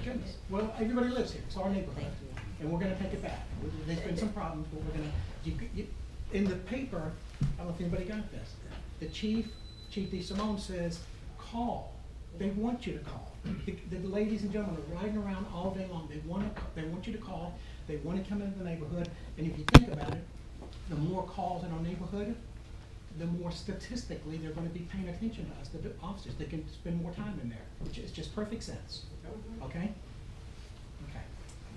my goodness. Well, everybody lives here. It's our neighborhood. And we're gonna take it back. There's been some problems, but we're gonna, in the paper, I don't know if anybody got this. The Chief DeSimone says, call. They want you to call. The ladies and gentlemen are riding around all day long. They want you to call. They want to come into the neighborhood. And if you think about it, the more calls in our neighborhood, the more statistically they're going to be paying attention to us, the officers. They can spend more time in there, which is just perfect sense. Okay? Okay.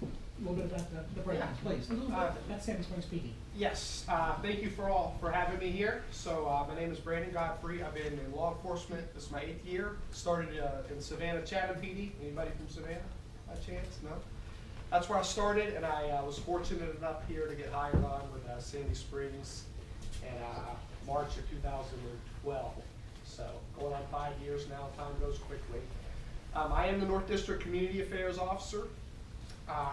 A little bit about the breakdowns, please. A little bit about Sandy Springs PD. Yes. Thank you for having me here. So my name is Brandon Godfrey. I've been in law enforcement. This is my 8th year. Started in Savannah, Chatham PD. Anybody from Savannah by chance? No? That's where I started, and I was fortunate enough here to get hired on with Sandy Springs in March of 2012. So going on 5 years now, time goes quickly. I am the North District Community Affairs Officer.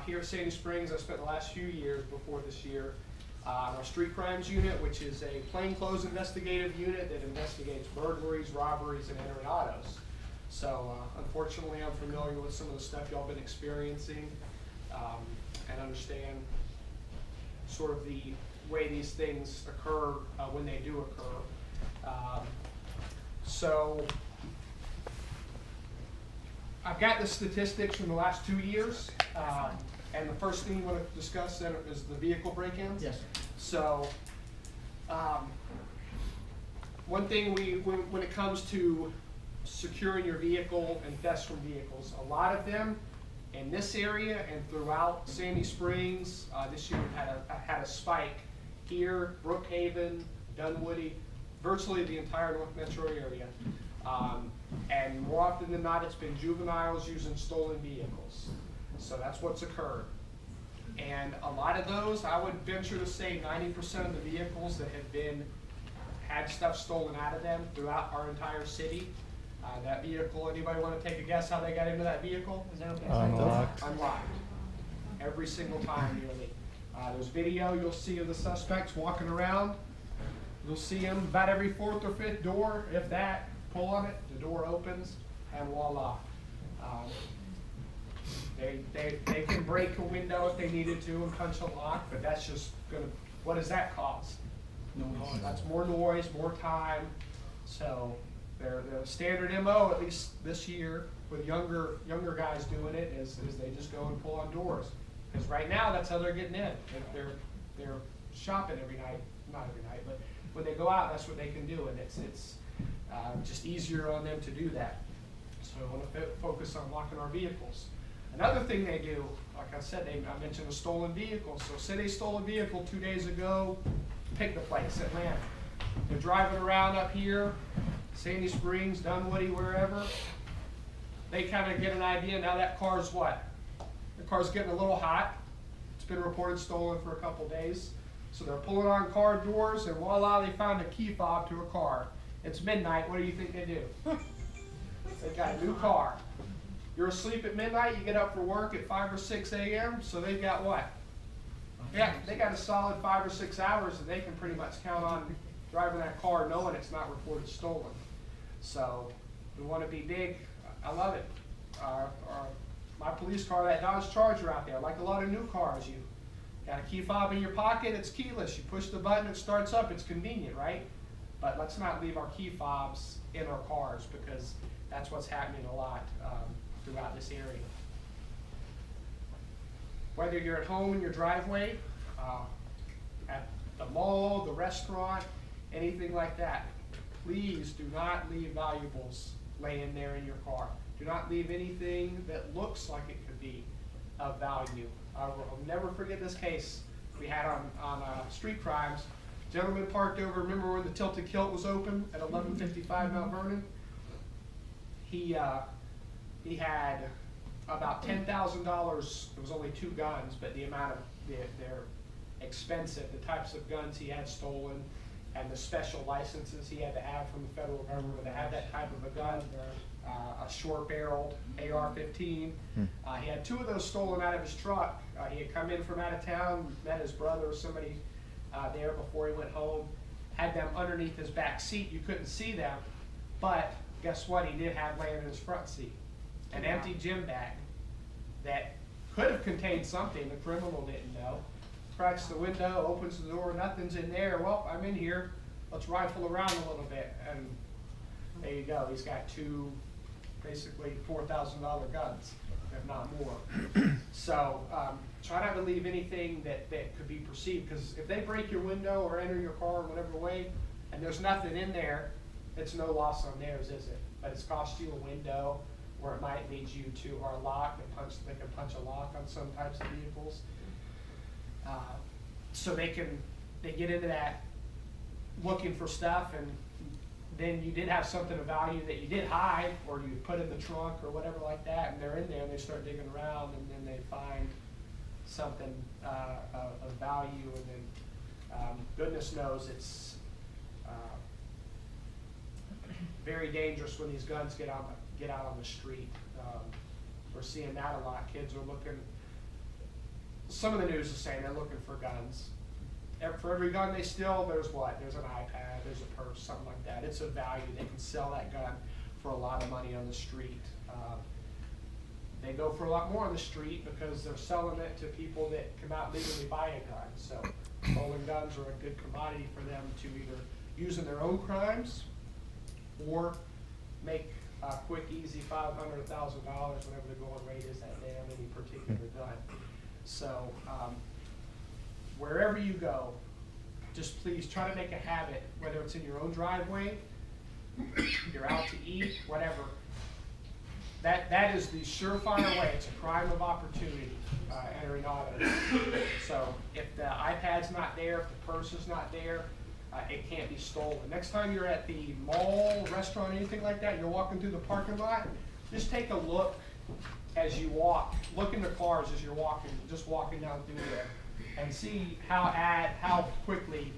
Here at Sandy Springs, I spent the last few years before this year on our street crimes unit, which is a plainclothes investigative unit that investigates burglaries, robberies, and entering autos. So unfortunately, I'm familiar with some of the stuff y'all been experiencing and understand sort of the way these things occur when they do occur. So I've got the statistics from the last 2 years, and the first thing you want to discuss then is the vehicle break-ins. Yes, sir. So one thing when it comes to securing your vehicle and thefts from vehicles, a lot of them in this area and throughout Sandy Springs, this year we've had a spike here, Brookhaven, Dunwoody, virtually the entire North Metro area. And more often than not, it's been juveniles using stolen vehicles. So that's what's occurred. And a lot of those, I would venture to say 90% of the vehicles that have had stuff stolen out of them throughout our entire city. That vehicle, anybody want to take a guess how they got into that vehicle? Is that okay? Unlocked. Unlocked. Every single time nearly. There's video you'll see of the suspects walking around. You'll see them about every 4th or 5th door, if that. Pull on it, the door opens, and voila. They can break a window if they needed to and punch a lock, but that's just gonna, what does that cause? Noise. That's more noise, more time. So their standard MO, at least this year, with younger guys doing it, is they just go and pull on doors. Because right now, that's how they're getting in. They're shopping every night, not every night, but when they go out, that's what they can do, and it's just easier on them to do that. So I want to focus on locking our vehicles. Another thing they do, like I said, I mentioned a stolen vehicle. So say they stole a vehicle 2 days ago, pick the place, Atlanta. They're driving around up here, Sandy Springs, Dunwoody, wherever. They kind of get an idea, now that car's what? The car's getting a little hot. It's been reported stolen for a couple days. So they're pulling on car doors, and voila, they found a key fob to a car. It's midnight, what do you think they do? They got a new car. You're asleep at midnight, you get up for work at 5 or 6 a.m., so they've got what? Yeah, they got a solid 5 or 6 hours that they can pretty much count on driving that car knowing it's not reported stolen. So we want to be big. I love it. My police car, that Dodge Charger out there, like a lot of new cars, you got a key fob in your pocket, it's keyless. You push the button, it starts up, it's convenient, right? But let's not leave our key fobs in our cars, because that's what's happening a lot throughout this area. Whether you're at home in your driveway, at the mall, the restaurant, anything like that, please do not leave valuables laying there in your car. Do not leave anything that looks like it could be of value. I'll never forget this case we had on street crimes. Gentleman parked over, remember when the Tilted Kilt was open at 1155 Mount Vernon? He had about $10,000. There was only 2 guns, but the amount of, they're expensive, the types of guns he had stolen, and the special licenses he had to have from the federal government to have that type of a gun, a short-barreled AR-15. He had 2 of those stolen out of his truck. He had come in from out of town, met his brother or somebody there before he went home, had them underneath his back seat. You couldn't see them, but guess what? He did have laying in his front seat an empty gym bag that could have contained something the criminal didn't know. Cracks the window, opens the door, nothing's in there. Well, I'm in here. Let's rifle around a little bit, and there you go. He's got two, basically $4,000 guns, if not more. So try not to leave anything that could be perceived, because if they break your window or enter your car in whatever way, and there's nothing in there, it's no loss on theirs, is it? But it's cost you a window, or it might lead you to our lock. They can punch a lock on some types of vehicles. So they get into that looking for stuff, and then you did have something of value that you did hide, or you put in the trunk or whatever like that, and they're in there and they start digging around, and then they find something of value, and then goodness knows it's very dangerous when these guns get out on the street. We're seeing that a lot. Kids are looking. Some of the news is saying they're looking for guns. For every gun they steal, there's what? There's an iPad, there's a purse, something like that. It's of value. They can sell that gun for a lot of money on the street. They go for a lot more on the street because they're selling it to people that come out legally buy a gun. So stolen guns are a good commodity for them to either use in their own crimes or make a quick, easy $500,000, whatever the going rate is that day on any particular gun. So wherever you go, just please try to make a habit, whether it's in your own driveway, you're out to eat, whatever. That is the surefire way. It's a crime of opportunity, entering autos. So if the iPad's not there, if the purse is not there, it can't be stolen. Next time you're at the mall, restaurant, anything like that, you're walking through the parking lot, just take a look as you walk. Look in the cars as you're walking, just walking down through there, and see how quickly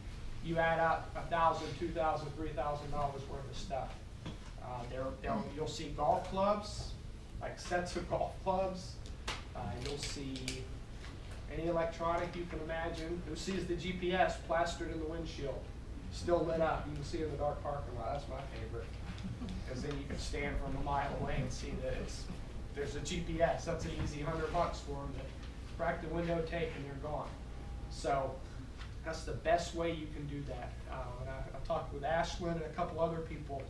you add up $1,000, $2,000, $3,000 worth of stuff. You'll see golf clubs, like sets of golf clubs. You'll see any electronic you can imagine. Who sees the GPS plastered in the windshield, still lit up? You can see in the dark parking lot. That's my favorite, because then you can stand from a mile away and see that there's a GPS. That's an easy $100 for them to crack the window, take, and they're gone. So that's the best way you can do that. And I talked with Ashlyn and a couple other people.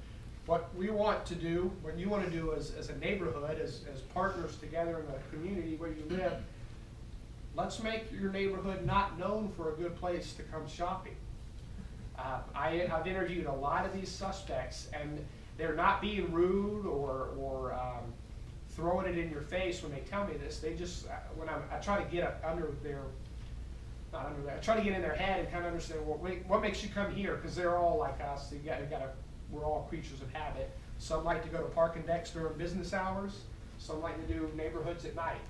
What we want to do, what you want to do as a neighborhood, as partners together in the community where you live, let's make your neighborhood not known for a good place to come shopping. I've interviewed a lot of these suspects, and they're not being rude or throwing it in your face when they tell me this. They just, I try to get under their, not under there, I try to get in their head and kind of understand what makes you come here, because they're all like us. We're all creatures of habit. Some like to go to Park and Dex during business hours. Some like to do neighborhoods at night.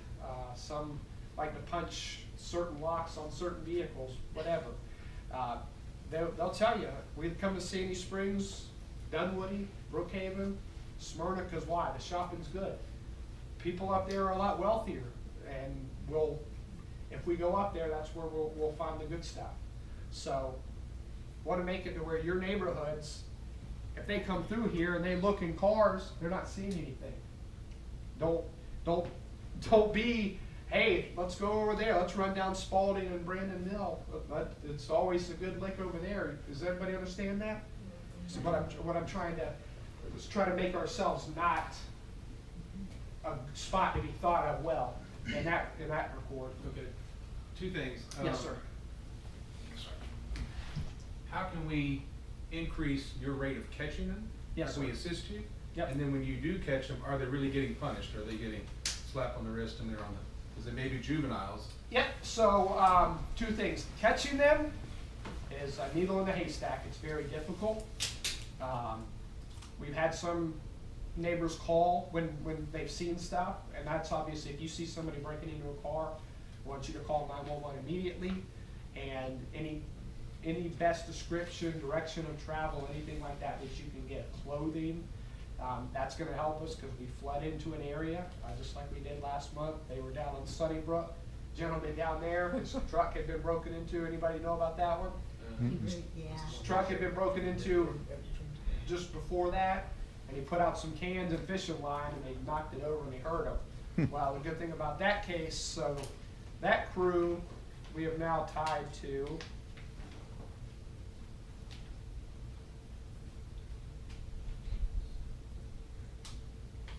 Some like to punch certain locks on certain vehicles, whatever. They'll tell you, we've come to Sandy Springs, Dunwoody, Brookhaven, Smyrna, because why? The shopping's good. People up there are a lot wealthier, and if we go up there, that's where we'll find the good stuff. So, want to make it to where your neighborhoods, if they come through here and they look in cars, they're not seeing anything. Don't be, hey, let's go over there. Let's run down Spalding and Brandon Mill. But it's always a good lick over there. Does everybody understand that? So what I'm trying to is try to make ourselves not a spot to be thought of well in that regard. Okay, two things. Yes, sir. How can we increase your rate of catching them? Yes, Can we sir. assist you? Yep. And then when you do catch them, are they really getting punished? Are they getting slapped on the wrist and they're on the, because they may be juveniles? Yep, so two things. Catching them is a needle in a haystack. It's very difficult. We've had some neighbors call when they've seen stuff, and that's obviously if you see somebody breaking into a car, I want you to call 911 immediately, and any best description, direction of travel, anything like that you can get. Clothing, that's going to help us because we flood into an area, just like we did last month. They were down in Sunnybrook. Gentleman down there, his truck had been broken into. Anybody know about that one? His truck had been broken into just before that, and he put out some cans and fishing line, and they knocked it over and they hurt him. Well, the good thing about that case, so that crew, we have now tied to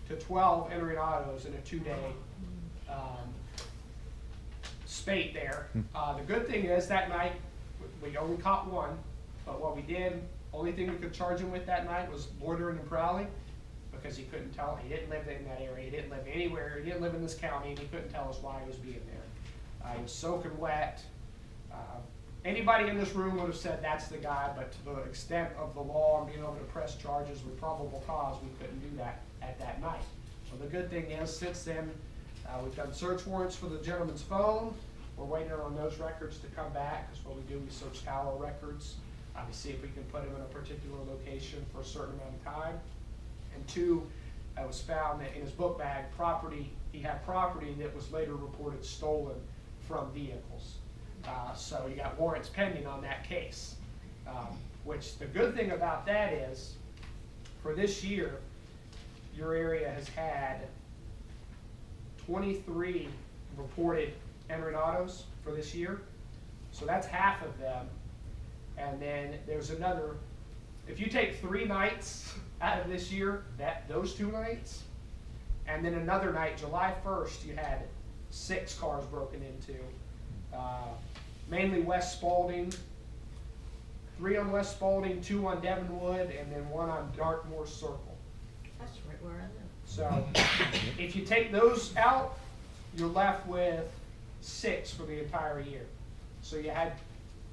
to 12 entering autos in a 2-day spate there. The good thing is that night, we only caught one, but what we did, only thing we could charge him with that night was loitering and prowling, because he couldn't tell, he didn't live in that area, he didn't live anywhere, he didn't live in this county, and he couldn't tell us why he was being there. He was soaking wet. Anybody in this room would have said that's the guy, but to the extent of the law and being able to press charges with probable cause, we couldn't do that at that night. So the good thing is, since then, we've done search warrants for the gentleman's phone. We're waiting on those records to come back, because what we do, we search tower records to see if we can put him in a particular location for a certain amount of time. And 2, it was found that in his book bag, he had property that was later reported stolen from vehicles. So you got warrants pending on that case. Which the good thing about that is, for this year, your area has had 23 reported entering autos for this year. So that's half of them. And then there's another, if you take 3 nights out of this year, those 2 nights, and then another night, July 1st, you had 6 cars broken into. Mainly West Spalding, 3 on West Spalding, 2 on Devonwood, and then 1 on Dartmoor Circle. That's right where I live. So if you take those out, you're left with 6 for the entire year. So you had,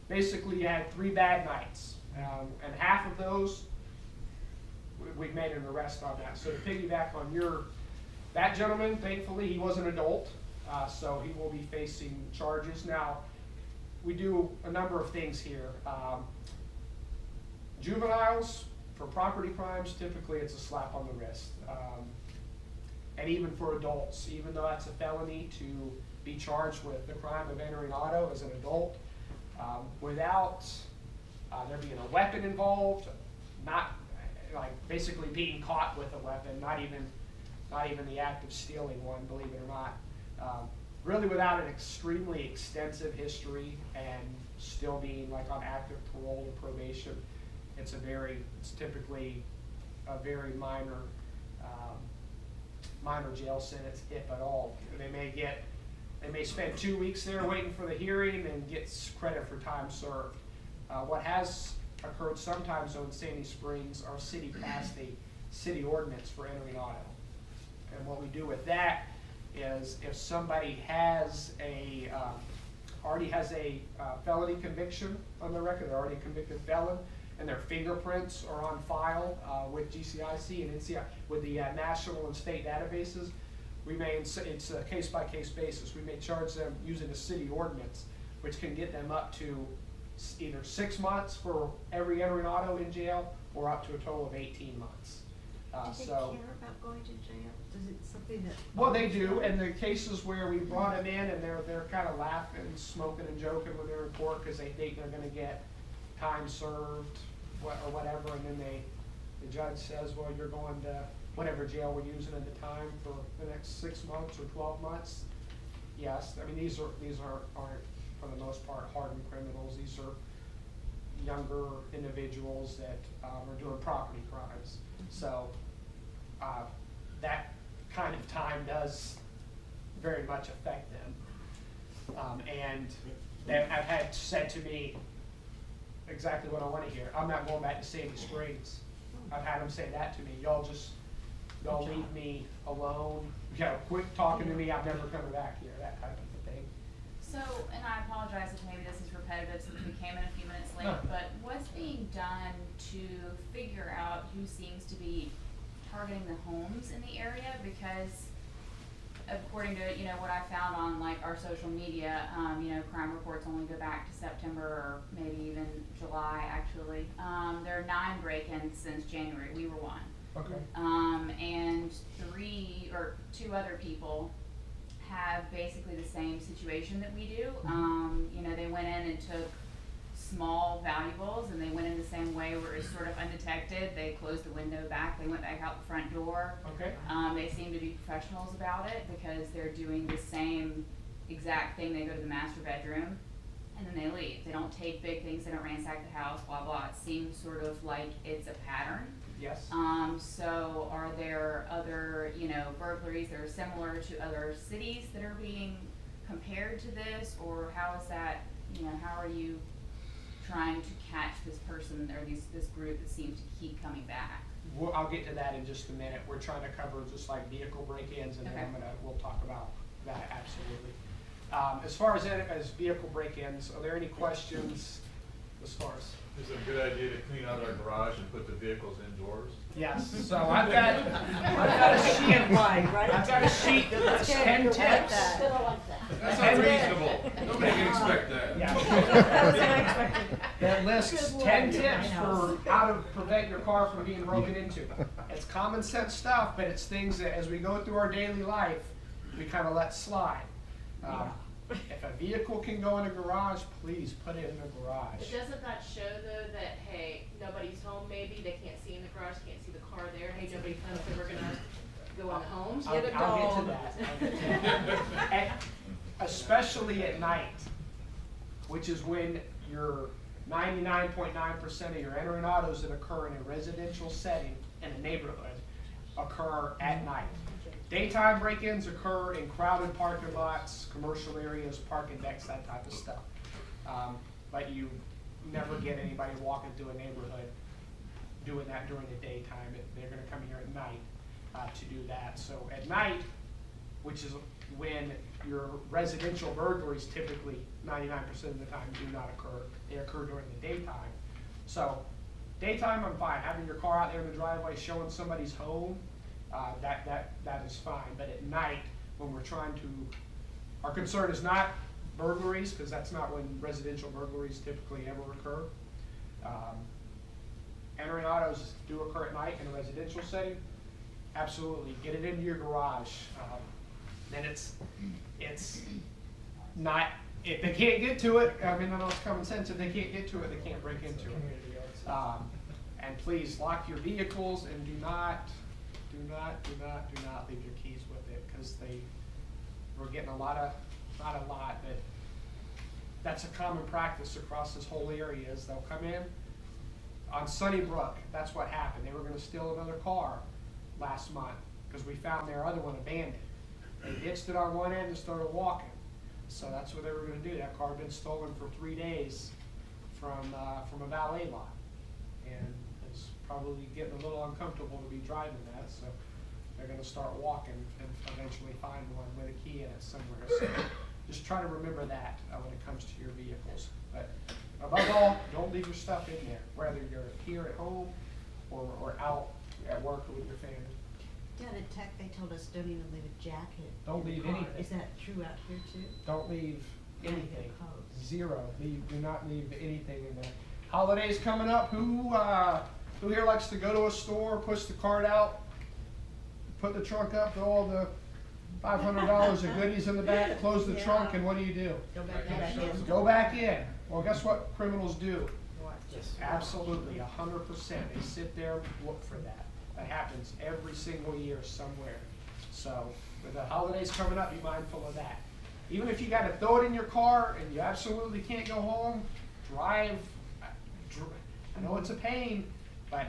basically you had 3 bad nights. And half of those, we've made an arrest on that. So to piggyback on that gentleman, thankfully he was an adult, so he will be facing charges. Now, we do a number of things here. Juveniles, for property crimes, typically it's a slap on the wrist. And even for adults, even though that's a felony to be charged with the crime of entering auto as an adult, without there being a weapon involved, not like basically being caught with a weapon, not even the act of stealing one, believe it or not. Really without an extremely extensive history and still being like on active parole or probation, it's typically a very minor jail sentence, if at all. They may spend 2 weeks there waiting for the hearing and get credit for time served. What has occurred sometimes though in Sandy Springs, our city passed a city ordinance for entering auto. And what we do with that is if somebody has already has a felony conviction on their record, they're already a convicted felon, and their fingerprints are on file with GCIC and NCI, with the national and state databases, it's a case-by-case basis. We may charge them using a city ordinance, which can get them up to either 6 months for every entering auto in jail, or up to a total of 18 months. Do they care about going to jail? Is it something that? Well, they do, and the cases where we brought them in and they're kind of laughing, smoking and joking with their report because they think they're going to get time served or whatever, and then the judge says, well, you're going to whatever jail we're using at the time for the next 6 months or 12 months. Yes, I mean these aren't for the most part hardened criminals. These are younger individuals that are doing property crimes. So that kind of time does very much affect them. And I've had said to me exactly what I want to hear. I'm not going back to Sandy Springs. I've had them say that to me. Y'all leave me alone. Quit talking to me. I'm never coming back here. That type of thing. So, and I apologize if maybe this is repetitive since we came in a few minutes late, No. but what's being done to figure out who seems to be targeting the homes in the area? Because according to, what I found on like our social media, crime reports only go back to September or maybe even July actually. There are 9 break-ins since January. We were 1. Okay. And 2 other people have basically the same situation that we do. They went in and took small valuables, and they went in the same way where it's sort of undetected. They closed the window back, they went back out the front door. Okay. They seem to be professionals about it because they're doing the same exact thing. They go to the master bedroom and then they leave. They don't take big things, they don't ransack the house, blah, blah. It seems sort of like it's a pattern. Yes. So are there other, burglaries that are similar to other cities that are being compared to this, or how is that, how are you trying to catch this person or this group that seems to keep coming back? I'll get to that in just a minute. We're trying to cover just like vehicle break-ins, and Okay. then we'll talk about that, absolutely. As far as vehicle break-ins, are there any questions as far as? Is it a good idea to clean out our garage and put the vehicles indoors? Yes, so I've got a sheet, I've got a sheet that's 10 tips. That's unreasonable. Nobody can expect that. Yeah. That lists 10 tips for how to prevent your car from being broken into. It's common sense stuff, but it's things that as we go through our daily life, we kind of let slide. If a vehicle can go in a garage, please put it in a garage. But doesn't that show though that, hey, nobody's home maybe, they can't see in the garage, can't see the car there, hey, nobody knows that we're gonna go on homes? I'll get to that. I'll get to that. And especially at night, which is when your 99.9% of your entering autos that occur in a residential setting in a neighborhood occur at night. Daytime break-ins occur in crowded parking lots, commercial areas, parking decks, that type of stuff. But you never get anybody walking through a neighborhood doing that during the daytime. They're gonna come here at night to do that. So at night, which is when your residential burglaries typically 99% of the time do not occur. They occur during the daytime. So daytime, I'm fine. Having your car out there in the driveway showing somebody's home, that is fine. But at night, when we're trying to, our concern is not burglaries, because that's not when residential burglaries typically ever occur. Entering autos do occur at night in a residential setting. Absolutely, get it into your garage. Then it's not, if they can't get to it, I mean, I know it's common sense, if they can't get to it, they can't break into it. And please lock your vehicles and do not leave your keys with it, because we're getting that's a common practice across this whole area, is they'll come in on Sunnybrook. That's what happened. They were going to steal another car last month because we found their other one abandoned. They ditched it on one end and started walking. So that's what they were going to do. That car had been stolen for 3 days from a valet lot, and it's probably getting a little uncomfortable to be driving that. So they're going to start walking and eventually find one with a key in it somewhere. So just try to remember that when it comes to your vehicles. But above all, don't leave your stuff in there, whether you're here at home or out at work or with your family. Down at Tech, they told us don't even leave a jacket. Don't leave anything. Is that true out here too? Don't leave anything. Coats. Zero. Do not leave anything in there. Holidays coming up. Who here likes to go to a store, push the cart out, put the trunk up, throw all the $500 of goodies in the back, close the trunk, and what do? Go back in. Go back in. Well, guess what criminals do? Absolutely, 100%. They sit there and look for that. That happens every single year somewhere. So with the holidays coming up, be mindful of that. Even if you got to throw it in your car and you absolutely can't go home, drive. I know it's a pain, but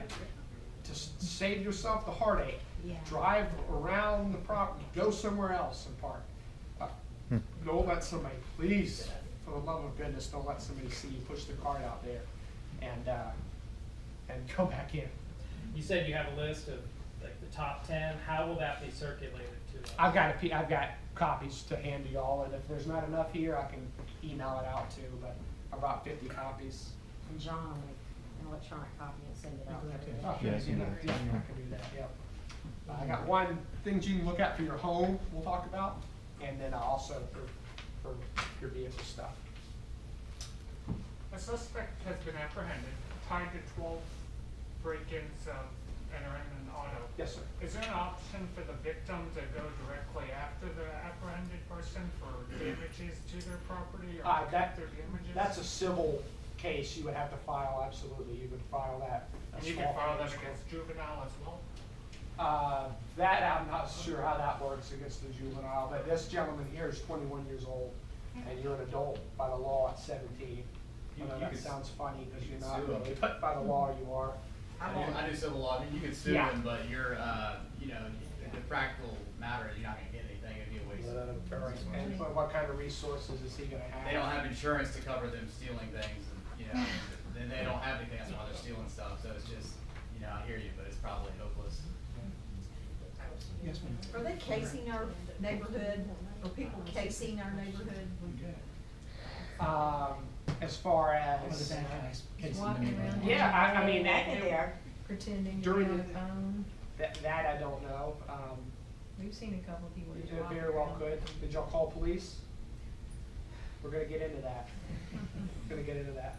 to save yourself the heartache, drive around the property, go somewhere else and park. Don't let somebody, please, for the love of goodness, don't let somebody see you push the cart out there and go back in. You said you have a list of like the top 10. How will that be circulated to us? I've got copies to hand to y'all, and if there's not enough here, I can email it out too. But I brought 50 copies. And John will make an electronic copy and send it out. Oh, yes, you know, I can do that. Yep. I got one things you can look at for your home. We'll talk about, and then also for your vehicle stuff. A suspect has been apprehended, tied to 12 break-ins entering an auto. Yes, sir. Is there an option for the victim to go directly after the apprehended person for damages to their property or protect their damages? That's a civil case, you would have to file, absolutely, you would file that. And you can file that against juvenile as well? That, I'm not sure how that works against the juvenile, but this gentleman here is 21 years old, and you're an adult by the law at 17. I know You that could- sounds funny, because you you're could not sue him. really, but by the law you are. I do civil law, I mean, you could sue Yeah. them, but you're, you know, the practical matter is you're not gonna get anything, it'd be a waste of And what kind of resources is he gonna have? They don't have insurance to cover them stealing things, and, you know, then they don't have anything, that's why they're stealing stuff, so it's just, you know, I hear you, but it's probably hopeless. Yes, ma'am. Are they casing our neighborhood? Are people casing our neighborhood? As far One of as, the bad guys. Casey Walking Miller. around. Yeah, I mean, Back in there, pretending to be during on the- the phone. that I don't know. We've seen a couple of people just It walking very well around. could. Did y'all call police? We're gonna get into that. Gonna get into that.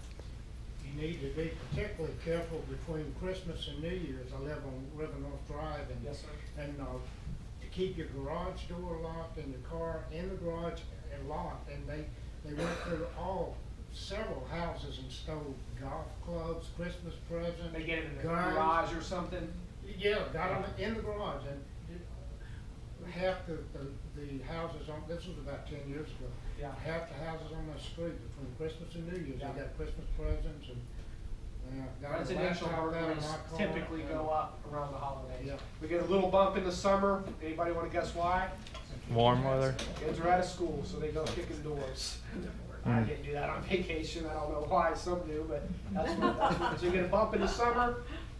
You need to be particularly careful between Christmas and New Year's. I live on River North Drive, and Yes, sir. to keep your garage door locked and your car in the garage and locked, and they went through several houses and stole golf clubs, Christmas presents, They get it in the guns. garage or something? Yeah, got them in the garage, and half the houses on, this was about 10 years ago. Yeah. Half the houses on that street between Christmas and New Year's, Yeah. they got Christmas presents and, got a Residential laptop out of burglaries my car, typically and- go up around the holidays. Yeah. We get a little bump in the summer. Anybody wanna guess why? Warm weather. Kids are out of school, so they go kicking doors. I didn't do that on vacation. I don't know why, some do, but so you get a bump in the summer,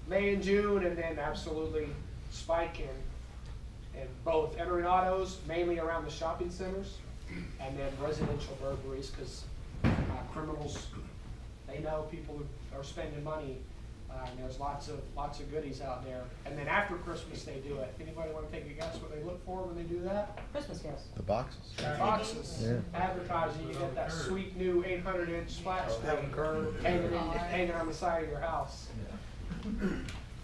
May and June, and then absolutely spike in both entering autos, mainly around the shopping centers, and then residential burglaries, because criminals, they know people are spending money, and there's lots of goodies out there. And then after Christmas, they do it. Anybody want to take a guess what they look for when they do that? Christmas gifts. The boxes. Boxes, Yeah. advertising, you get that sweet new 800-inch flat screen hanging on the side of your house.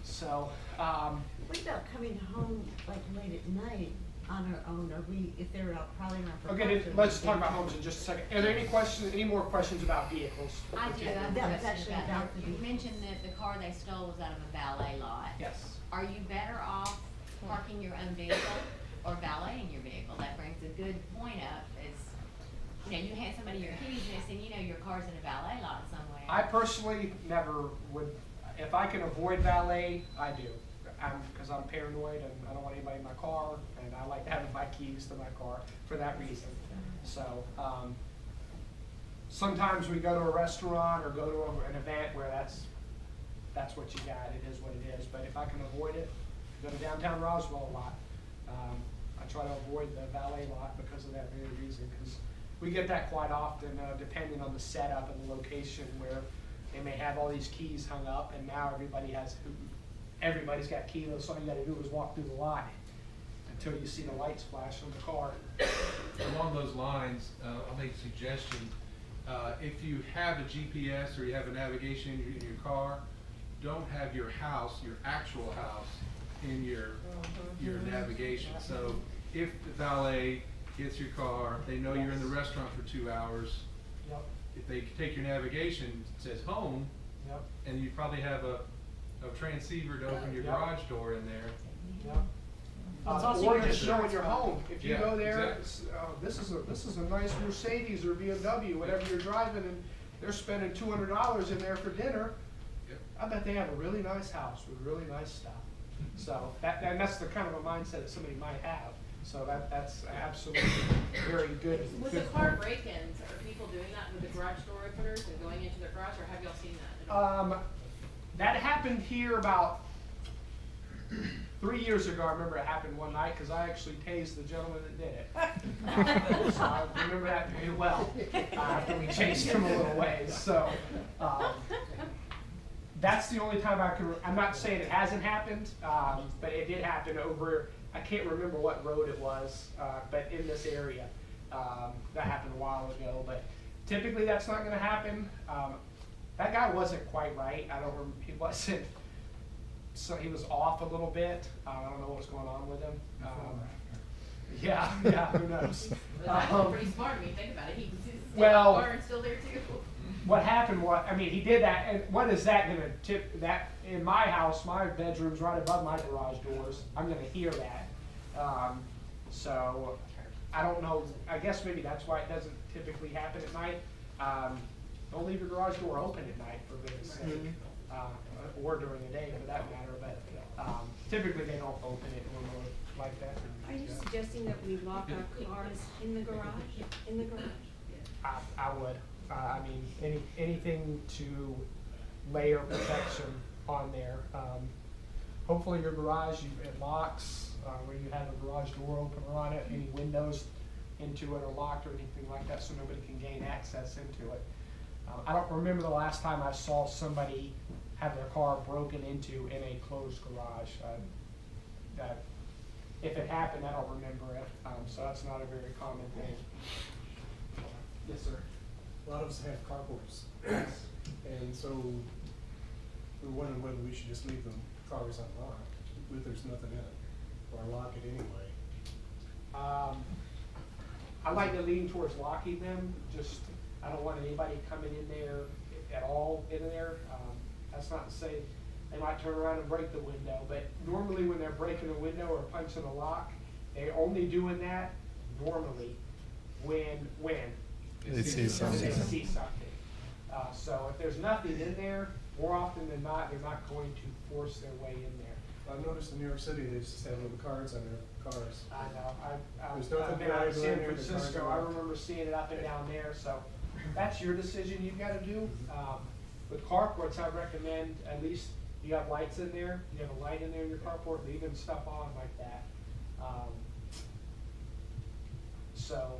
So, What about coming home like late at night on our own? Are we, if they're out probably not. okay, let's talk about homes in just a second. Are there any more questions about vehicles? I do, Okay. I'm That was interested actually about about that. the- You mentioned that the car they stole was out of a valet lot. Yes. Are you better off parking your own vehicle or valeting your vehicle? That brings a good point up, is, you know, you hand somebody your keys and they say, you know, your car's in a valet lot somewhere. I personally never would, if I can avoid valet, I do. Because I'm paranoid and I don't want anybody in my car, and I like having my keys to my car for that reason. So, sometimes we go to a restaurant or go to an event where that's what you got, it is what it is. But if I can avoid it, go to downtown Roswell a lot. I try to avoid the valet lot because of that very reason, because we get that quite often, depending on the setup and the location, where they may have all these keys hung up, and now everybody's got keyless, all you gotta do is walk through the lot until you see the lights flash on the car. Along those lines, I'll make a suggestion. If you have a GPS or you have a navigation in your car, don't have your house, your actual house, in your navigation. So if the valet gets your car, they know you're in the restaurant for 2 hours. Yep, If they take your navigation, it says home, yep, and you probably have a transceiver to open your Yep. garage door in there. yep. It's also Or your just showing insurance your policy. home. If you Yeah, go there, exactly. this is a nice Mercedes or BMW, whatever you're driving, and they're spending $200 in there for dinner. Yep. I bet they have a really nice house with really nice stuff. So and that's the kind of a mindset that somebody might have. So that's absolutely very good. With the good car point. break-ins, are people doing that with the garage door openers and going into their garage, or have y'all seen that at all? That happened here about 3 years ago. I remember it happened one night because I actually tased the gentleman that did it. So I remember that very well after we chased him a little ways. So that's the only time I can. I'm not saying it hasn't happened, but it did happen over. I can't remember what road it was, but in this area. That happened a while ago, but typically that's not going to happen. That guy wasn't quite right. I don't remember, he wasn't, so he was off a little bit. I don't know what was going on with him. Yeah, who knows? But that's pretty smart when you think about it. He was Well- car and still there too. what happened was, I mean, he did that, and what is that gonna tip, that, in my house, my bedroom's right above my garage doors, I'm gonna hear that. So, I don't know, I guess maybe that's why it doesn't typically happen at night. Don't leave your garage door open at night, for goodness sake, or during the day for that matter, but, typically they don't open it normally like that. Are you suggesting that we lock our cars in the garage? I would, I mean, anything to layer protection on there. Hopefully your garage, it locks, where you have a garage door opener on it, any windows into it are locked or anything like that, so nobody can gain access into it. I don't remember the last time I saw somebody have their car broken into in a closed garage. If it happened, I don't remember it, so that's not a very common thing. Yes, sir. A lot of us have carports, and so we're wondering whether we should just leave the cars unlocked if there's nothing in it, or lock it anyway. I like to lean towards locking them, just, I don't want anybody coming in there at all in there. That's not to say they might turn around and break the window, but normally when they're breaking a window or punching a lock, they're only doing that normally when They see something. they see something. So if there's nothing in there, more often than not, they're not going to force their way in there. I've noticed in New York City, they just have little cards on their cars. I know, There's nothing I've been out in valuable in San there, the cards Francisco, are I locked. remember seeing it up and down there, so that's your decision you've gotta do. With carports, I recommend at least you have lights in there, you have a light in there in your carport, leaving stuff on like that. So,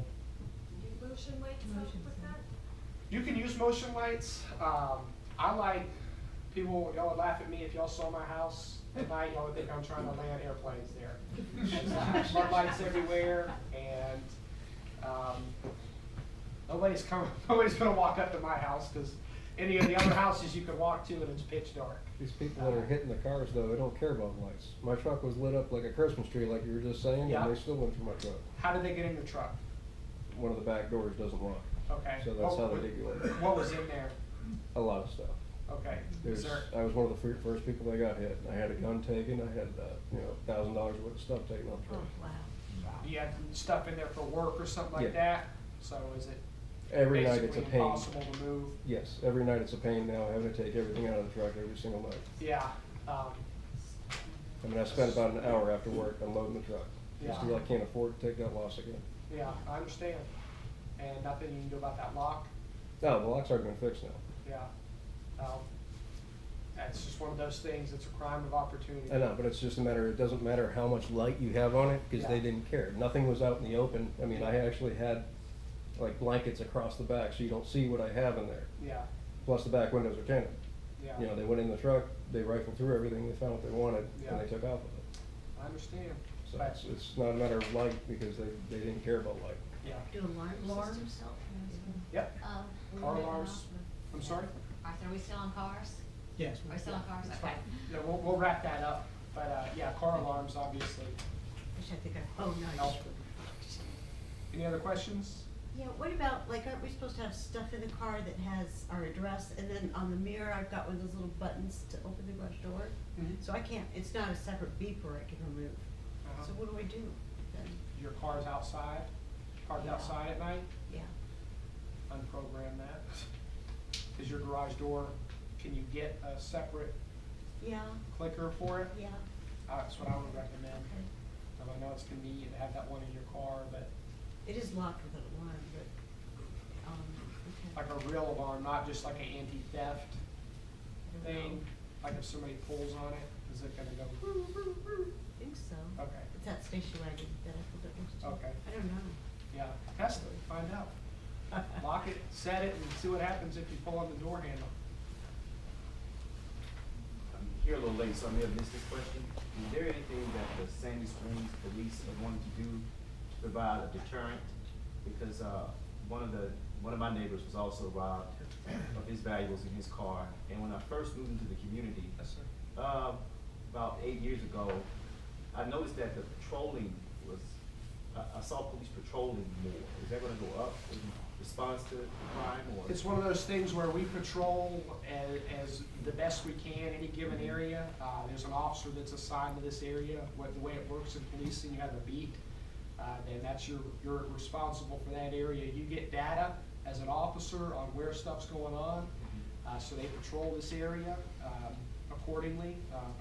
Motion lights help with that? you can use motion lights. I like, y'all would laugh at me if y'all saw my house at night, y'all would think I'm trying to land airplanes there. Floodlights everywhere, and, nobody's gonna walk up to my house, cause any of the other houses you could walk to and it's pitch dark. These people that are hitting the cars though, they don't care about lights. My truck was lit up like a Christmas tree, like you were just saying, Yeah. and they still went through my truck. How did they get in your truck? One of the back doors doesn't lock. Okay. So that's how they did go in. What was in there? A lot of stuff. Okay. Is there, I was one of the first people that got hit. I had a gun taken, I had, $1,000 worth of stuff taken off the Oh, truck. wow. do you have stuff in there for work or something like Yeah. that? So is it Every night it's a basically pain. impossible to move? Yes, every night it's a pain now, having to take everything out of the truck every single night. Yeah, I mean, I spent about an hour after work unloading the truck. Just 'cause Yeah. I can't afford to take that loss again. yeah, I understand. And nothing you can do about that lock? No, the locks are been fixed now. Yeah. That's just one of those things, it's a crime of opportunity. I know, but it's just a matter, it doesn't matter how much light you have on it, because they Yeah. didn't care. Nothing was out in the open. I mean, I actually had like blankets across the back, so you don't see what I have in there. Yeah, Plus the back windows are tinted. yeah. You know, they went in the truck, they rifled through everything, they found what they wanted, Yeah. and they took off with it. I understand. So But- it's not a matter of light, because they didn't care about light. Yeah. Do alarm systems help? Yep. Car alarms. I'm sorry? Are we still on cars? Yes. Are we still on cars? That's Okay. fine. Yeah, we'll wrap that up, but, yeah, car alarms, obviously. Which I think nice. Help. Any other questions? Yeah, what about, like, aren't we supposed to have stuff in the car that has our address, and then on the mirror, I've got one of those little buttons to open the garage door? Mhm. So I can't, it's not a separate beeper I can remove. Uh-huh. So what do I do then? Your car's outside, parked Yeah. outside at night, Yeah. unprogram that. Is your garage door, can you get a separate Yeah, clicker for it? yeah, That's what I would recommend. okay. I know it's convenient to have that one in your car, but It is locked with an alarm, but, okay. like a real alarm, not just like an anti-theft I don't thing. know. Like if somebody pulls on it, is it gonna go? I think so. Okay, It's that station wagon that I put it next to. Okay. I don't know. yeah, test it, find out. Lock it, set it, and see what happens if you pull on the door handle. I'm here a little late, so I may have missed this question. Is there anything that the Sandy Springs police are going to do to provide a deterrent? Because one of my neighbors was also robbed of his valuables in his car, and when I first moved into the community, Yes, sir. about 8 years ago, I noticed that the patrolling was, I saw police patrolling more. Is that gonna go up? response to crime, or? It's one of those things where we patrol as the best we can any given area. There's an officer that's assigned to this area. The way it works in policing, you have a beat, and that's you're responsible for that area. You get data as an officer on where stuff's going on, so they patrol this area accordingly,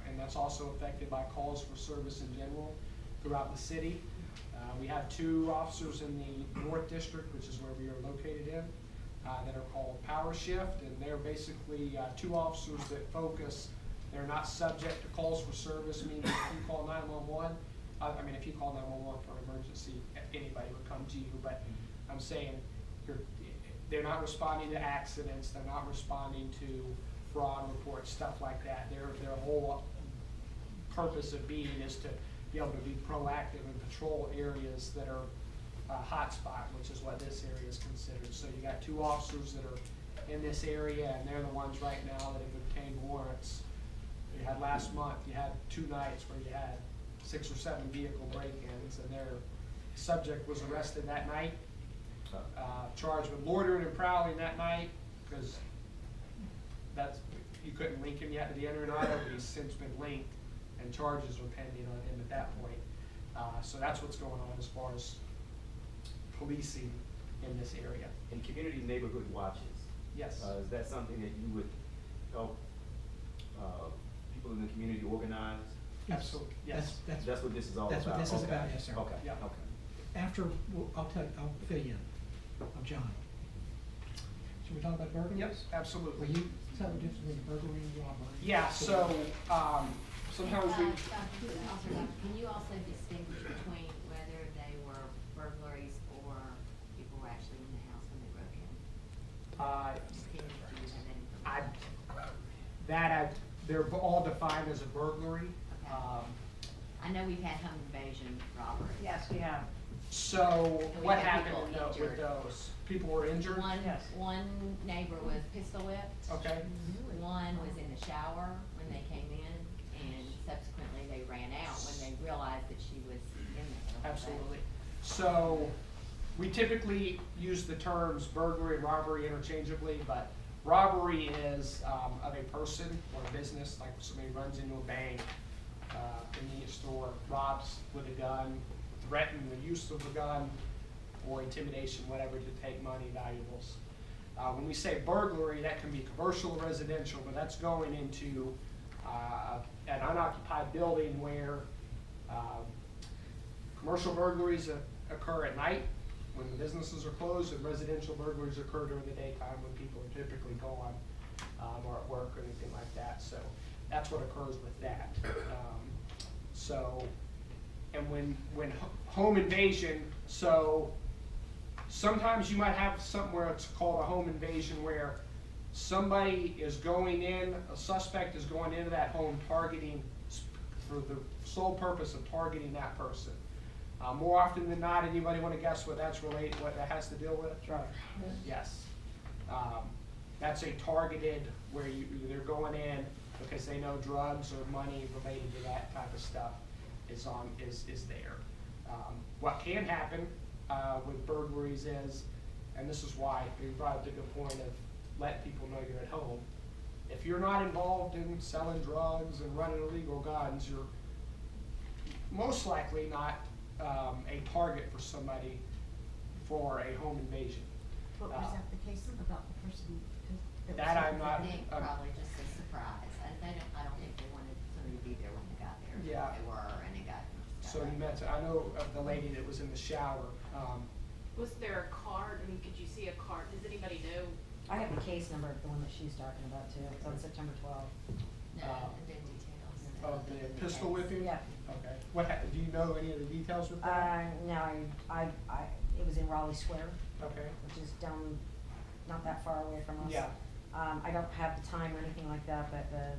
and that's also affected by calls for service in general throughout the city. We have 2 officers in the North District, which is where we are located in, that are called Power Shift, and they're basically 2 officers that focus. They're not subject to calls for service, meaning if you call 911, if you call 911 for an emergency, anybody would come to you, but I'm saying they're not responding to accidents, they're not responding to fraud reports, stuff like that. Their whole purpose of being is to be able to be proactive and patrol areas that are hot spot, which is what this area is considered. So you got 2 officers that are in this area, and they're the ones right now that have obtained warrants. You had last month, you had 2 nights where you had 6 or 7 vehicle break-ins, and their subject was arrested that night, charged with loitering and prowling that night, because you couldn't link him yet to the entering auto, but he's since been linked, and charges are pending on him at that point. So that's what's going on as far as policing in this area. And community neighborhood watches. Yes. Is that something that you would help people in the community organize? Absolutely, yes. That's what this is all about? That's what this is about, yes, sir. Okay, Yeah. okay. After, I'll fill you in. I'm John. Should we talk about burglaries? Yep, absolutely. Will you tell the difference between burglary and robbery? Yeah, so, sometimes we, Can you also distinguish between whether they were burglaries or people were actually in the house when they broke in? they're all defined as a burglary. Okay. I know we've had home invasion robbery. Yes, we have. So And we what had happened people with injured. those? People were injured? One neighbor was pistol whipped. Okay. One was in the shower when they came in, and subsequently they ran out when they realized that she was in there. Absolutely. So we typically use the terms burglary and robbery interchangeably, but robbery is of a person or a business, like somebody runs into a bank, convenience store, robs with a gun, threaten the use of a gun, or intimidation, whatever, to take money, valuables. When we say burglary, that can be commercial or residential, but that's going into an unoccupied building where commercial burglaries occur at night when the businesses are closed, and residential burglaries occur during the daytime when people are typically gone or at work or anything like that. So that's what occurs with that. And when home invasion, so sometimes you might have something where it's called a home invasion, where somebody is going in, a suspect is going into that home targeting, for the sole purpose of targeting that person. More often than not, anybody want to guess what that's related, what that has to deal with? Right. Yes. That's a targeted, where they're going in because they know drugs or money related to that type of stuff is there. What can happen with burglaries is, and this is why we brought up the good point of letting people know you're at home. If you're not involved in selling drugs and running illegal guns, you're most likely not a target for somebody for a home invasion. What was that the case about the person? That I'm not. I think probably just a surprise. I don't think they wanted somebody to be there when they got there. Yeah. They were, and they got. So you meant, I know of the lady that was in the shower. Was there a card? I mean, could you see a card? Does anybody know? I have the case number, the one that she's talking about too. It's on September 12th. No, the details. Of the pistol whipping? Yeah. Okay. Do you know any of the details with that? No, it was in Raleigh Square, Okay. which is down, not that far away from us. Yeah. I don't have the time or anything like that, but the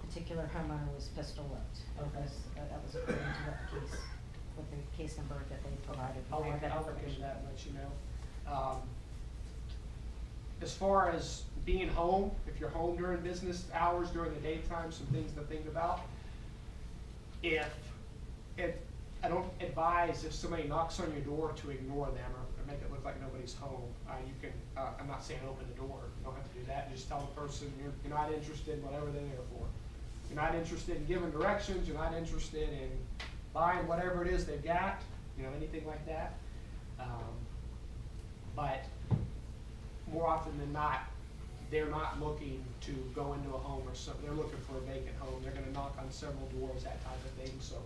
particular homeowner was pistol whipped. Okay. That was according to the case, with the case number that they provided. I'll look into that and let you know. As far as being home, if you're home during business hours during the daytime, some things to think about. If I don't advise if somebody knocks on your door to ignore them or make it look like nobody's home. You can, I'm not saying open the door, you don't have to do that, just tell the person you're not interested in whatever they're there for. You're not interested in giving directions, you're not interested in buying whatever it is they've got, anything like that. But more often than not, they're not looking to go into a home or something, they're looking for a vacant home. They're gonna knock on several doors, that type of thing. So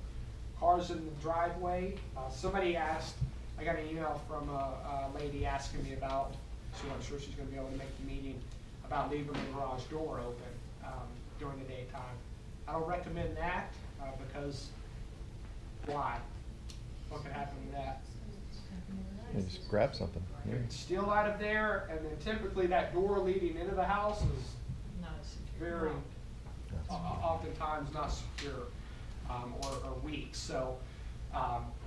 cars in the driveway, somebody asked, I got an email from a lady asking me about, so I'm sure she's gonna be able to make the meeting, about leaving the garage door open during the daytime. I don't recommend that because why? What could happen to that? You just grab something. Yeah. Steal out of there, and then typically that door leading into the house is very, oftentimes not secure or weak. So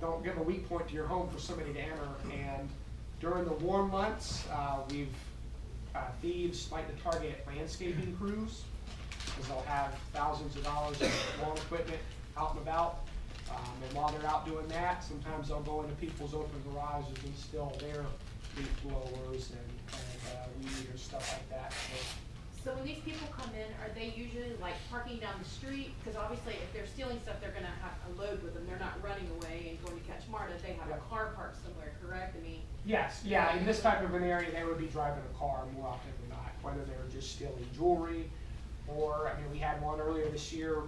don't give a weak point to your home for somebody to enter. And during the warm months, thieves like to target landscaping crews, because they'll have thousands of dollars of lawn equipment out and about. And while they're out doing that, sometimes they'll go into people's open garages and steal their leaf blowers and weed eaters, stuff like that. So when these people come in, are they usually like parking down the street? Because obviously if they're stealing stuff, they're gonna have a load with them. They're not running away and going to catch MARTA. They have a car parked somewhere, correct? I mean. Yes, yeah, in this type of an area, they would be driving a car more often than not, whether they were just stealing jewelry or, we had one earlier this year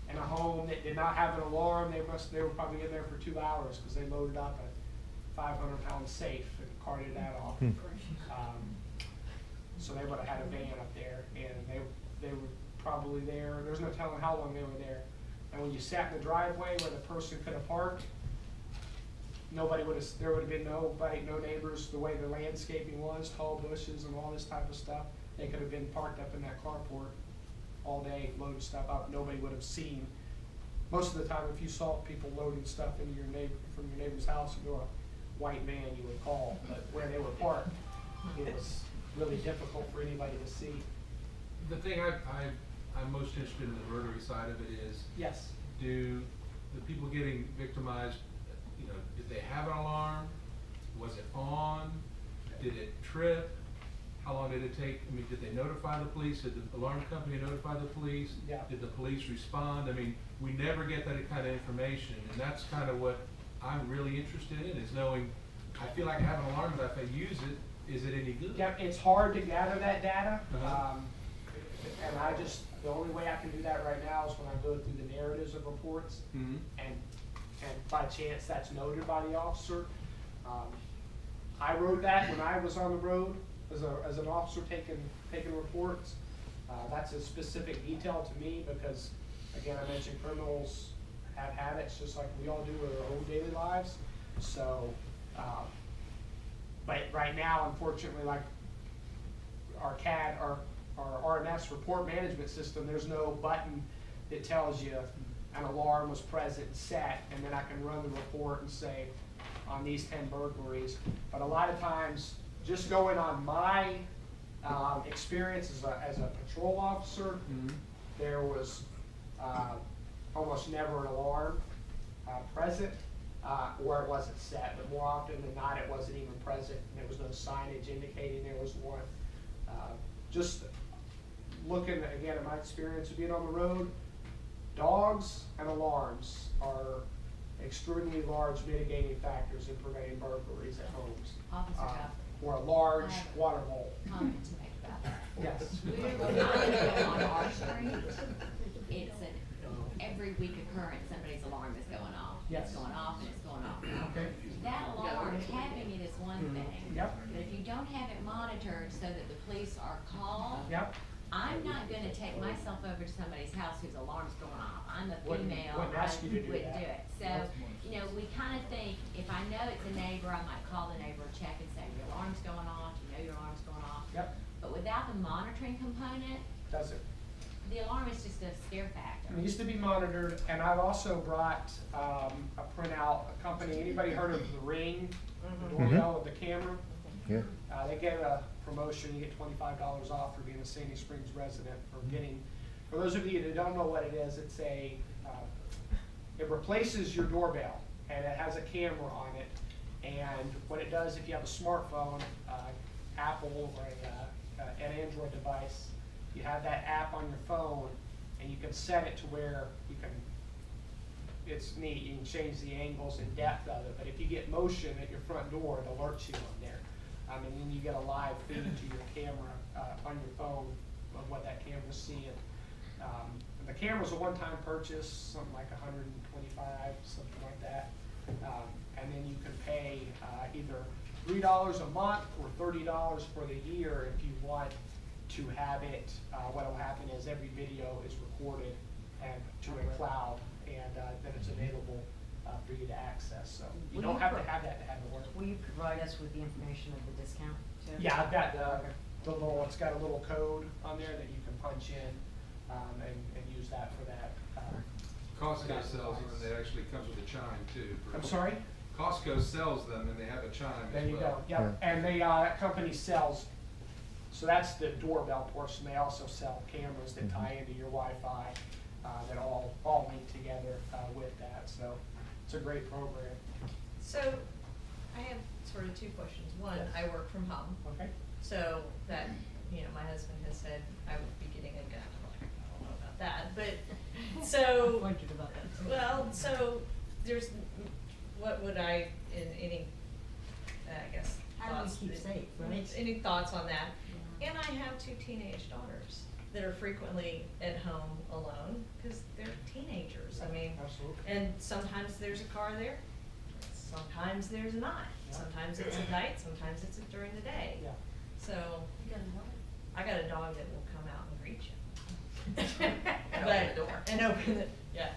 in a home that did not have an alarm. They were probably in there for 2 hours because they loaded up a 500-pound safe and carted that off. So they would have had a van up there, and they were probably there. There's no telling how long they were there. And when you sat in the driveway where the person could have parked, there would have been nobody, no neighbors. The way the landscaping was, tall bushes and all this type of stuff, they could have been parked up in that carport all day, loading stuff up. Nobody would have seen. Most of the time, if you saw people loading stuff into from your neighbor's house into a white van, you would call. But where they were parked, it was really difficult for anybody to see. The thing I'm most interested in the burglary side of it is, yes, do the people getting victimized, did they have an alarm? Was it on? Did it trip? How long did it take? Did they notify the police? Did the alarm company notify the police? Yeah. Did the police respond? We never get that kind of information, and that's kind of what I'm really interested in, is knowing, I feel like I have an alarm, but if I use it, is it any good? Yeah, it's hard to gather that data. And the only way I can do that right now is when I go through the narratives of reports, and by chance that's noted by the officer. I wrote that when I was on the road as an officer taking reports. That's a specific detail to me because, again, I mentioned criminals have habits just like we all do with our own daily lives. So, but right now, unfortunately, like our CAD, our RMS report management system, there's no button that tells you an alarm was present and set, and then I can run the report and say on these 10 burglaries. But a lot of times, just going on my experience as a patrol officer, there was almost never an alarm present, or it wasn't set. But more often than not, it wasn't even present, and there was no signage indicating there was one. Just looking again at my experience of being on the road, dogs and alarms are extremely large mitigating factors in preventing burglaries at homes. Officer or a large water bowl. Comment to make about that. Yes. On our street, it's an every week occurrence, somebody's alarm is going off. Yes. It's going off and it's going off. Okay. That alarm, having it is one thing. Yep. But if you don't have it monitored so that the police are called, yep. I'm not gonna take myself over to somebody's house whose alarm's going off. I'm a Wouldn't female, ask I you to do wouldn't that. do it. So, we kinda think, if I know it's a neighbor, I might call the neighbor, check and say, your alarm's going off, your alarm's going off. Yep. But without the monitoring component, Does it? the alarm is just a scare factor. It needs to be monitored, and I've also brought a printout, a company, anybody heard of the Ring, the doorbell with the camera? Yeah. They gave a promotion, you get $25 off for being a Sandy Springs resident, for those of you that don't know what it is, it's it replaces your doorbell. and it has a camera on it. And what it does, if you have a smartphone, Apple or an Android device, you have that app on your phone, and you can set it to where you can, it's neat, you can change the angles and depth of it, but if you get motion at your front door, it alerts you on there. And then you get a live feed to your camera on your phone of what that camera's seeing. And the camera's a one-time purchase, something like $125, something like that. And then you can pay either $3 a month or $30 for the year if you want to have it. What will happen is every video is recorded and to a cloud, and then it's available for you to access. So you Will don't you have to have that to have it work. Will you provide us with the information of the discount too? Yeah, I've got the little, it's got a little code on there that you can punch in and use that for that. Costco sells them, and it actually comes with a chime too. I'm sorry? Costco sells them, and they have a chime as well. There you go, yep. And they, that company sells, so that's the doorbell portion. They also sell cameras that tie into your Wi-Fi that all link together with that. So it's a great program. So, I have sort of two questions. One, Yes. I work from home. Okay. So that, my husband has said I would be getting a gun. I'm like, I don't know about that, but, so. Wondered about that. Well, so, there's, what would I, in any, I guess, How do we thoughts? keep safe, right? Any thoughts on that? And I have two teenage daughters that are frequently at home alone, because they're teenagers, I mean. Absolutely. And sometimes there's a car there, sometimes there's not. Yeah. Sometimes it's at night, sometimes it's during the day. Yeah. So, You got another? I got a dog that will come out and greet you. And open the door. And open it, yeah.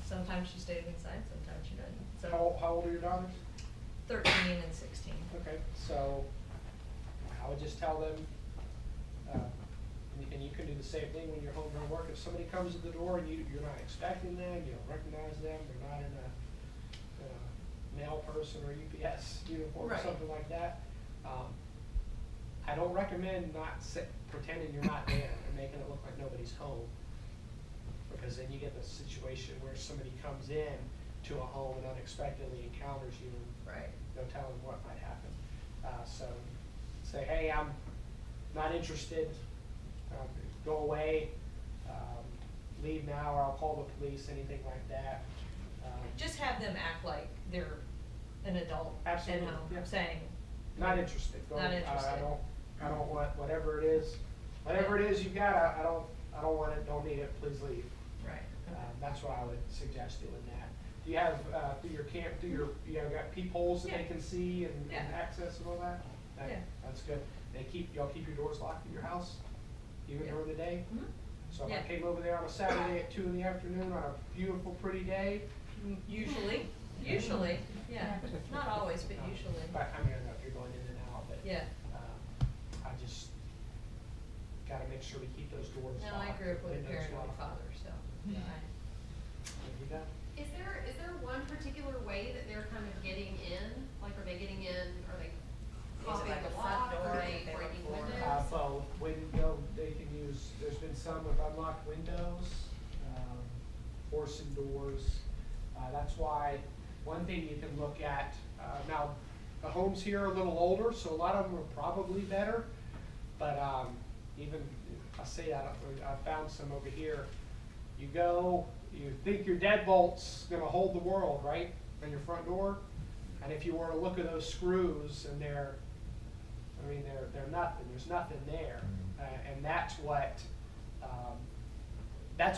Sometimes she stays inside, sometimes she doesn't. So How old are your daughters? 13 and 16. Okay, so I would just tell them, and you can do the same thing when you're home from work. If somebody comes to the door and you're not expecting them, you don't recognize them, they're not in a mail person or UPS uniform or Right. something like that, I don't recommend pretending you're not there and making it look like nobody's home. Because then you get the situation where somebody comes in to a home and unexpectedly encounters you, and Right. no telling what might happen. So say, hey, I'm not interested, go away, leave now, or I'll call the police, anything like that. Just have them act like they're an adult at Absolutely, home, yeah. saying. Not interested. Go, Not interested. I don't want, whatever it is you got, I don't want it, don't need it, please leave. Right. That's what I would suggest doing that. Do you have, you have got peepholes that they Yeah. can see and Yeah. access and all that? Yeah. That's good. Y'all keep your doors locked at your house, even Yeah. during the day? Mhm. So if Yeah. I came over there on a Saturday at 2 in the afternoon on a beautiful, pretty day, Usually, yeah. Not always, but usually. but I mean, I don't know if you're going in and out, but Yeah. I just gotta make sure we keep those doors locked. No, I grew up with a windows paranoid locked. father, so. There you go. Is there one particular way that they're kind of getting in? Like, are they getting in, are they popping like the a front lock, door are that they they breaking look for? windows? Both they can use, there's been some with unlocked windows, forcing doors. That's why, one thing you can look at, now, the homes here are a little older, so a lot of them are probably better, but, even, I say that, I found some over here. You think your deadbolt's gonna hold the world, right, on your front door? And if you were to look at those screws, and they're nothing, there's nothing there. And that's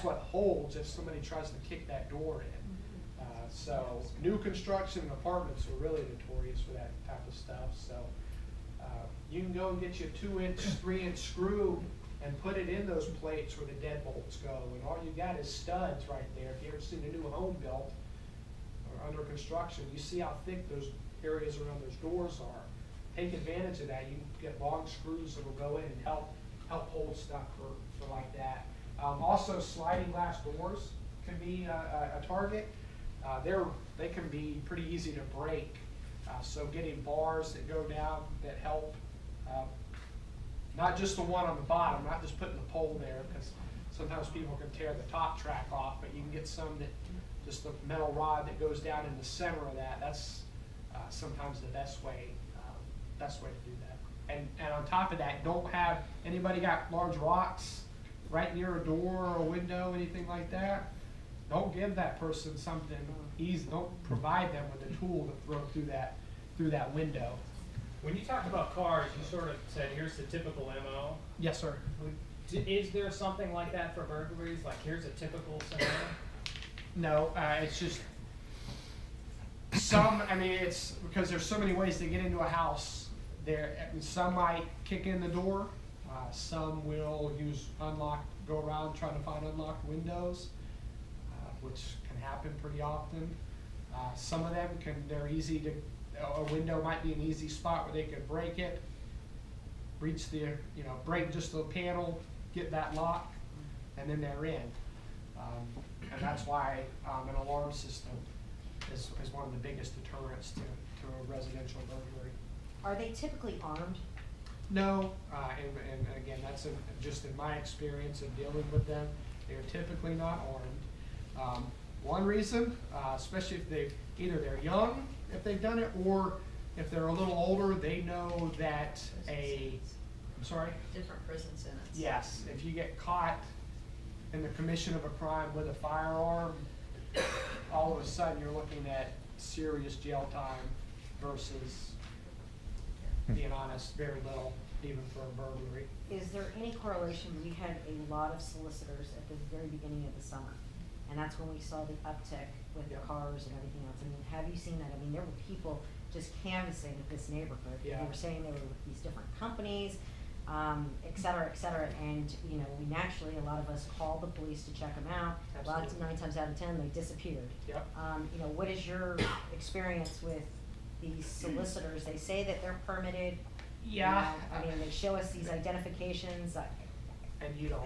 what holds if somebody tries to kick that door in. So new construction apartments are really notorious for that type of stuff. So you can go and get you a 2-inch, 3-inch screw and put it in those plates where the deadbolts go. And all you got is studs right there. If you ever seen a new home built or under construction, you see how thick those areas around those doors are. Take advantage of that. You can get long screws that will go in and help hold stuff for like that. Also, sliding glass doors can be a target. They can be pretty easy to break. So getting bars that go down that help, not just the one on the bottom, not just putting the pole there, because sometimes people can tear the top track off, but you can get some that just the metal rod that goes down in the center of that, that's sometimes the best way to do that. And on top of that, don't have anybody got large rocks right near a door or a window, anything like that. Don't give that person something easy. Don't provide them with a tool to throw through that window. When you talk about cars, you sort of said, here's the typical MO. Yes, sir. Is there something like that for burglaries? Like, here's a typical scenario? No, it's just some. I mean, it's because there's so many ways to get into a house. Some might kick in the door. Some will use go around trying to find unlocked windows, which can happen pretty often. Some of them they're easy to. A window might be an easy spot where they could break it, reach break just the panel, get that lock, and then they're in. And that's why an alarm system is one of the biggest deterrents to a residential burglary. Are they typically armed? No, and again, that's just in my experience of dealing with them, they're typically not armed. One reason, especially if they're young, if they've done it, or if they're a little older, they know that I'm sorry? Different prison sentence. Yes, if you get caught in the commission of a crime with a firearm, all of a sudden you're looking at serious jail time versus, being honest, very little, even for a burglary. Is there any correlation? We had a lot of solicitors at the very beginning of the summer, and that's when we saw the uptick with the cars and everything else. I mean, have you seen that? I mean, there were people just canvassing this neighborhood. Yeah. They were saying they were with these different companies, et cetera, and we naturally, a lot of us called the police to check them out. Absolutely. 9 times out of 10, they disappeared. Yep. What is your experience with these solicitors? They say that they're permitted. Yeah. I mean, they show us these identifications. And you don't.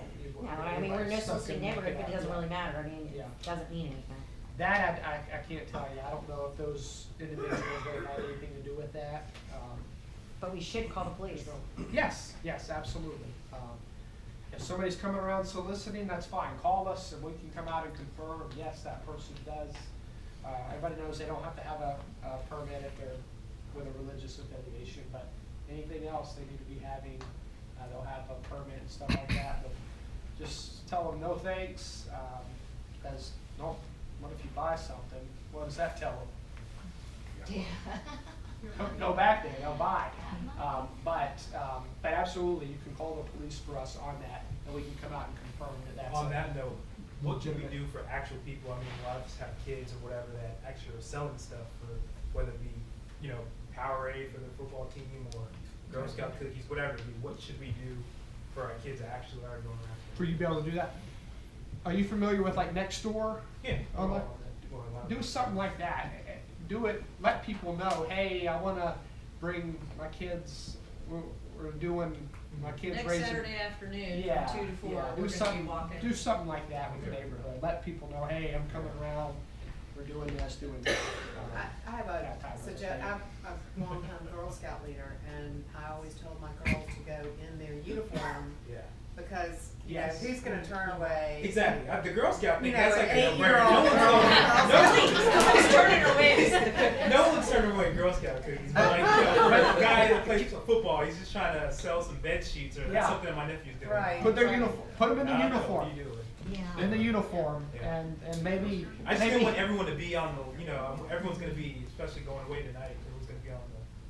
I mean, we're in no soliciting neighborhood, but it doesn't really matter. I mean, Yeah. it doesn't mean anything. That I can't tell you. I don't know if those individuals really had anything to do with that. But we should call the police. Yes, absolutely. If somebody's coming around soliciting, that's fine. Call us and we can come out and confirm, yes, that person does. Everybody knows they don't have to have a permit if they're with a religious affiliation, but anything else they need to be having, they'll have a permit and stuff like that. But just tell them no thanks, because what if you buy something? What does that tell them? Go back there, they'll buy. But absolutely, you can call the police for us on that, and we can come out and confirm that that's. On that note, what can we legitimate. do for actual people? I mean, a lot of us have kids or whatever that actually are selling stuff for, whether it be, Powerade for the football team or Girl Scout cookies, whatever it be. What should we do for our kids that actually are going around? For you to be able to do that. Are you familiar with like Nextdoor? Yeah. Do something like that. Do it. Let people know. Hey, I want to bring my kids. We're doing my kids Next raising. Saturday afternoon Yeah, from 2 to 4, yeah. we're Do gonna be something. walking. Do something like that with the neighborhood. Let people know. Hey, I'm coming around. We're doing this, doing that. I have that type of thing. I'm a long-time Girl Scout leader, and I always told my girls to go in their uniform. Yeah. Because, Yes. who's gonna turn away? Exactly. The Girl Scout thing, You know, that's like an a eight-year-old no-brainer. Nobody's turning away. No one's turning away Girl Scout cookies. But like, a guy that plays football, he's just trying to sell some bed sheets, or that's something that my nephew's doing. Right. Put their uniform. Put them in the I don't know uniform. what you do. In the uniform, Yeah. and maybe. I just maybe, don't want everyone to be on the, everyone's gonna be, especially going away tonight, everyone's gonna be on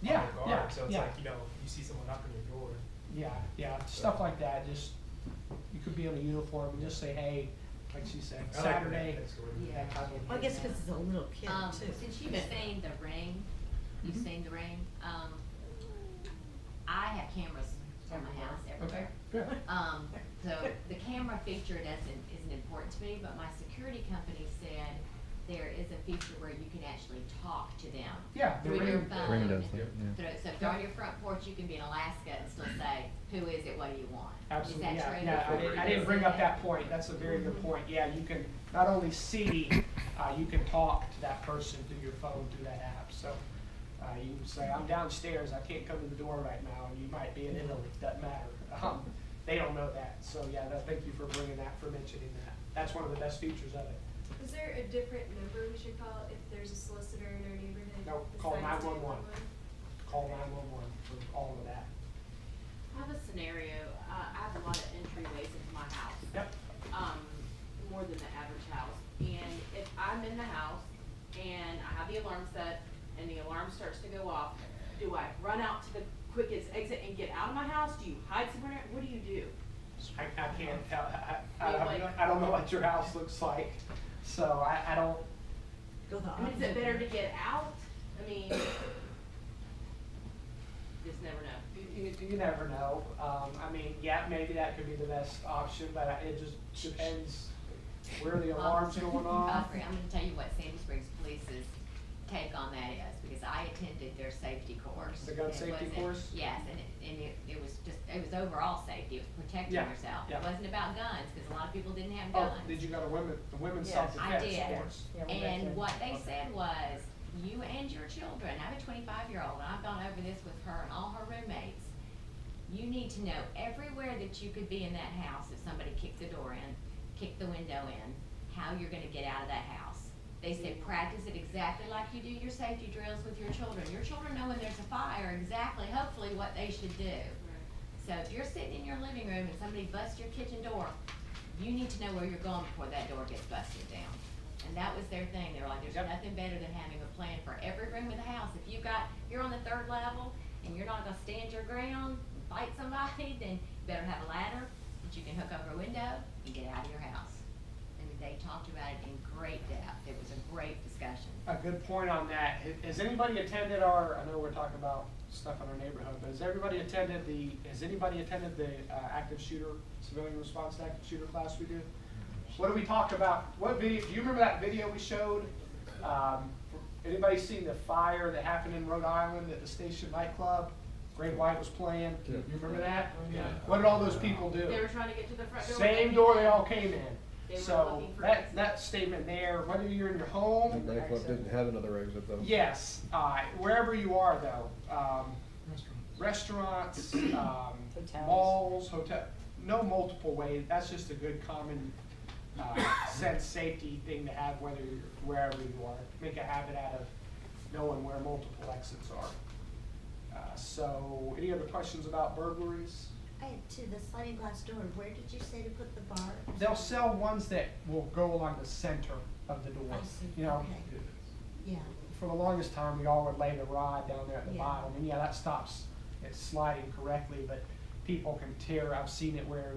the guard. Yeah, So it's yeah. like, you see someone knocking your door. Yeah, stuff like that. Just you could be in a uniform and just say, hey, like she said, I like Saturday. that story. that type of Well, I guess thing. because it's a little kid too. Since you've seen the ring, you've Mhm. seen the ring, I have cameras in my house everywhere. Good. So the camera feature isn't important to me, but my security company said there is a feature where you can actually talk to them. Yeah, the through your Ring- phone. Ring does that, yeah. So if you're on your front porch, you can be in Alaska and still say, who is it, what do you want? Absolutely, Is that true? yeah. I didn't bring up that point. That's a very good point. Yeah, you can not only see, you can talk to that person through your phone through that app. So you can say, I'm downstairs, I can't come to the door right now, and you might be in Italy. Doesn't matter. They don't know that. So yeah, thank you for bringing that, for mentioning that. That's one of the best features of it. Is there a different number we should call if there's a solicitor in our neighborhood? No, call besides 911. Call 911 for all of that. I have a scenario, I have a lot of entryways into my house. Yep. More than the average house. And if I'm in the house and I have the alarm set and the alarm starts to go off, do I run out to the quickest exit and get out of my house? Do you hide somewhere? What do you do? I can't tell, I don't know what your house looks like, so I don't. Go the I mean, is it better to get out? I mean, just never know. You never know. I mean, yeah, maybe that could be the best option, but it just depends where the alarm's going off. I'm gonna tell you what Sandy Springs Police's take on that is, because I attended their safety course. The gun It safety wasn't- course? Yes, and it was just, it was overall safety, it was protecting Yeah, yourself. yeah. It wasn't about guns, because a lot of people didn't have Oh, guns. did you go to the women's Yes. self-defense I did. course? Yeah, we went And there. what they Okay. said was, you and your children, I have a 25-year-old, and I've gone over this with her and all her roommates. You need to know everywhere that you could be in that house if somebody kicked the door in, kicked the window in, how you're gonna get out of that house. They said practice it exactly like you do your safety drills with your children. Your children know when there's a fire exactly, hopefully, what they should do. So if you're sitting in your living room and somebody busts your kitchen door, you need to know where you're going before that door gets busted down. And that was their thing. They were like, there's Yep. nothing better than having a plan for every room of the house. If you're on the 3rd level and you're not gonna stand your ground and fight somebody, then you better have a ladder that you can hook over a window and get out of your house. And they talked about it in great depth. It was a great discussion. A good point on that. Has anybody attended I know we're talking about stuff in our neighborhood, but has anybody attended the active shooter, civilian response to active shooter class we do? What do we talk about? What video, do you remember that video we showed? Anybody seen the fire that happened in Rhode Island at the Station nightclub? Great White was playing. Yeah. You remember that? Yeah. What did all those people do? They were trying to get to the front door. Same door they all came in. They were So looking for that, exits. that statement there, whether you're in your home. The nightclub didn't have another exit though. Yes, wherever you are though, restaurants, Hotels. malls, no multiple ways, that's just a good common sense safety thing to have wherever you are. Make a habit out of knowing where multiple exits are. So, any other questions about burglaries? To the sliding glass door, where did you say to put the bar? They'll sell ones that will go along the center of the door. I see, You know, okay. Yeah, for the longest time, we all would lay the rod down there at the Yeah. bottom, and yeah, that stops it sliding correctly, but people can tear, I've seen it where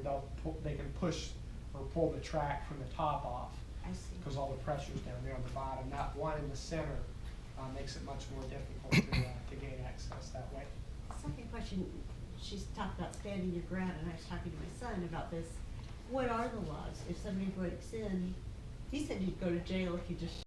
they can push or pull the track from the top off, I see. because all the pressure's down there on the bottom. That one in the center makes it much more difficult to gain access that way. Second question, she's talked about standing your ground, and I was talking to my son about this. What are the laws if somebody breaks in? He said you'd go to jail if you just